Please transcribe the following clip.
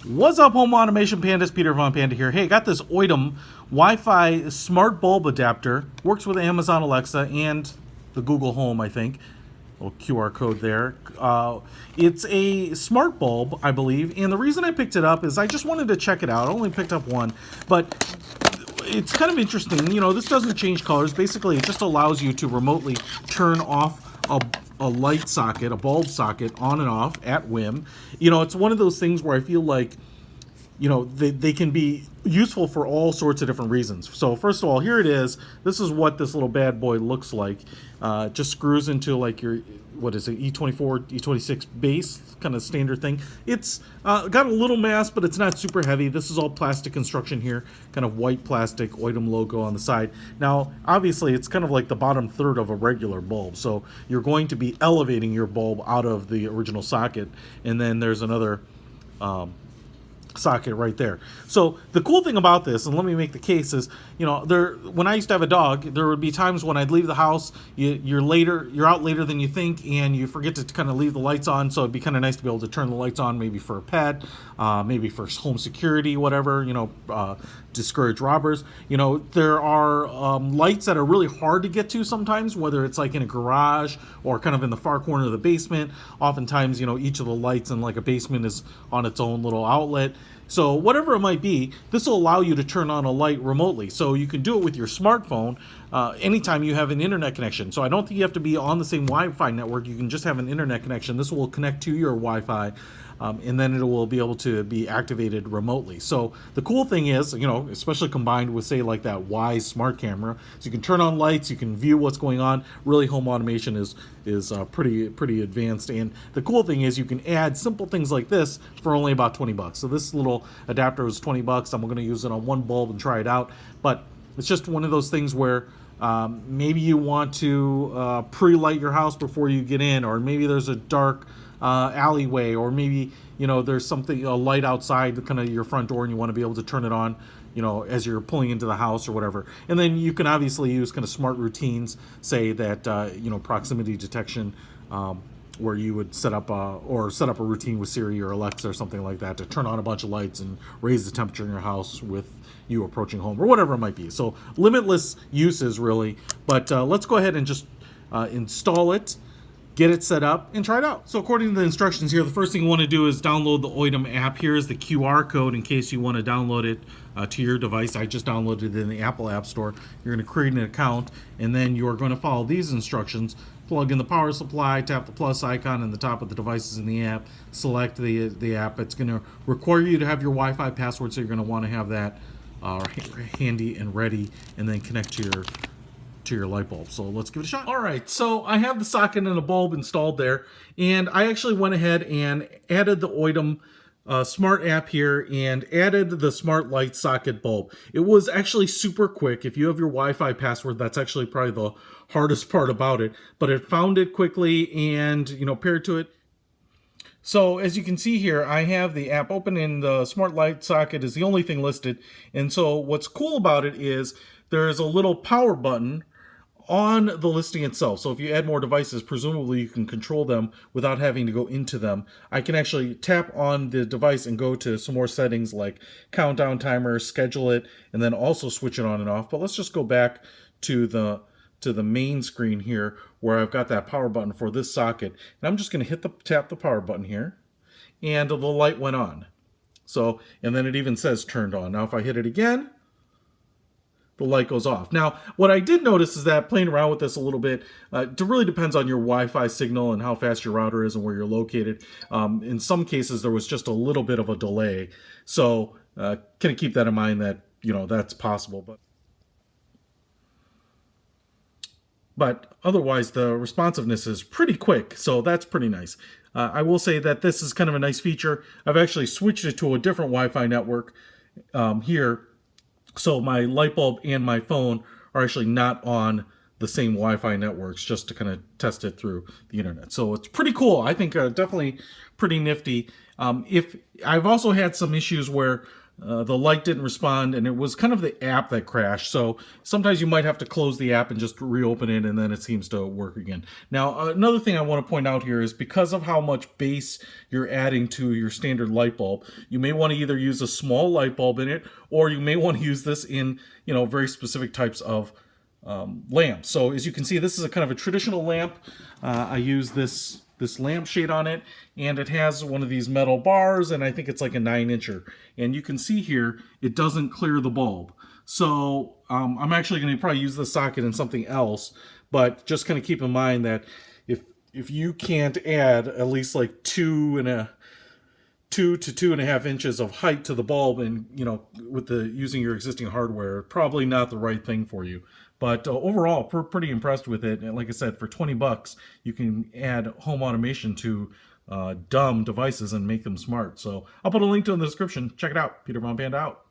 What's up, home automation pandas? Peter Von Panda here. Hey, got this Oittm Wi-Fi smart bulb adapter. Works with Amazon Alexa and the Google Home, I think. Little QR code there. It's a smart bulb, I believe, and the reason I picked it up is I just wanted to check it out. I only picked up one, but it's kind of interesting. You know, this doesn't change colors. Basically, it just allows you to remotely turn off a light socket, a bulb socket, on and off at whim. You know, it's one of those things where I feel like, you know, they can be useful for all sorts of different reasons. So first of all, here it is. This is what this little bad boy looks like. Just screws into like your, what is it, E24, E26 base, kind of standard thing. It's got a little mass, but it's not super heavy. This is all plastic construction here, kind of white plastic, Oittm logo on the side. Now, obviously, it's kind of like the bottom third of a regular bulb. So you're going to be elevating your bulb out of the original socket, and then there's another socket right there. So the cool thing about this, and let me make the case, is, you know, when I used to have a dog, there would be times when I'd leave the house, you're out later than you think, and you forget to kind of leave the lights on. So it'd be kind of nice to be able to turn the lights on, maybe for a pet, maybe for home security, whatever, you know, discourage robbers. You know, there are lights that are really hard to get to sometimes, whether it's like in a garage or kind of in the far corner of the basement. Oftentimes, you know, each of the lights in like a basement is on its own little outlet. So whatever it might be, this will allow you to turn on a light remotely. So you can do it with your smartphone anytime you have an internet connection. So I don't think you have to be on the same Wi-Fi network. You can just have an internet connection. This will connect to your Wi-Fi, and then it will be able to be activated remotely. So the cool thing is, you know, especially combined with, say, like that Wise smart camera, so you can turn on lights, you can view what's going on. Really, home automation is pretty advanced. And the cool thing is you can add simple things like this for only about 20 bucks. So this little adapter was 20 bucks. I'm going to use it on one bulb and try it out. But it's just one of those things where maybe you want to pre-light your house before you get in, or maybe there's a dark alleyway, or maybe, you know, there's something, a light outside kind of your front door, and you want to be able to turn it on, you know, as you're pulling into the house or whatever. And then you can obviously use kind of smart routines, say that you know, proximity detection, where you would set up a routine with Siri or Alexa or something like that to turn on a bunch of lights and raise the temperature in your house with you approaching home, or whatever it might be. So limitless uses, really. But let's go ahead and just install it, get it set up, and try it out. So according to the instructions here, the first thing you want to do is download the Oittm app. Here is the QR code in case you want to download it to your device. I just downloaded it in the Apple App Store. You're going to create an account, and then you're going to follow these instructions. Plug in the power supply, tap the plus icon in the top of the devices in the app, select the app. It's going to require you to have your Wi-Fi password, so you're going to want to have that handy and ready, and then connect to your light bulb. So let's give it a shot. All right, so I have the socket and the bulb installed there, and I actually went ahead and added the Oittm smart app here and added the smart light socket bulb. It was actually super quick. If you have your Wi-Fi password, that's actually probably the hardest part about it, but it found it quickly and, you know, paired to it. So as you can see here, I have the app open, and the smart light socket is the only thing listed. And so what's cool about it is there's a little power button on the listing itself. So if you add more devices, presumably you can control them without having to go into them. I can actually tap on the device and go to some more settings like countdown timer, schedule it, and then also switch it on and off. But let's just go back to the main screen here where I've got that power button for this socket. And I'm just going to tap the power button here, and the light went on. So, and then it even says turned on. Now if I hit it again, the light goes off. Now, what I did notice is that playing around with this a little bit, it really depends on your Wi-Fi signal and how fast your router is and where you're located. In some cases, there was just a little bit of a delay. So, kind of keep that in mind that, you know, that's possible. But otherwise, the responsiveness is pretty quick, so that's pretty nice. I will say that this is kind of a nice feature. I've actually switched it to a different Wi-Fi network here. So my light bulb and my phone are actually not on the same Wi-Fi networks, just to kind of test it through the internet. So it's pretty cool. I think definitely pretty nifty. If I've also had some issues where the light didn't respond, and it was kind of the app that crashed. So sometimes you might have to close the app and just reopen it, and then it seems to work again. Now, another thing I want to point out here is because of how much base you're adding to your standard light bulb, you may want to either use a small light bulb in it, or you may want to use this in, very specific types of lamps. So as you can see, this is a kind of a traditional lamp. I use this lampshade on it, and it has one of these metal bars, and I think it's like a 9-incher. And you can see here, it doesn't clear the bulb. So I'm actually going to probably use this socket in something else, but just kind of keep in mind that if you can't add at least like 2 to 2.5 inches of height to the bulb, and with using your existing hardware, probably not the right thing for you. But overall, pretty impressed with it. And like I said, for $20, you can add home automation to dumb devices and make them smart. So I'll put a link to it in the description. Check it out. Peter Von Panda out.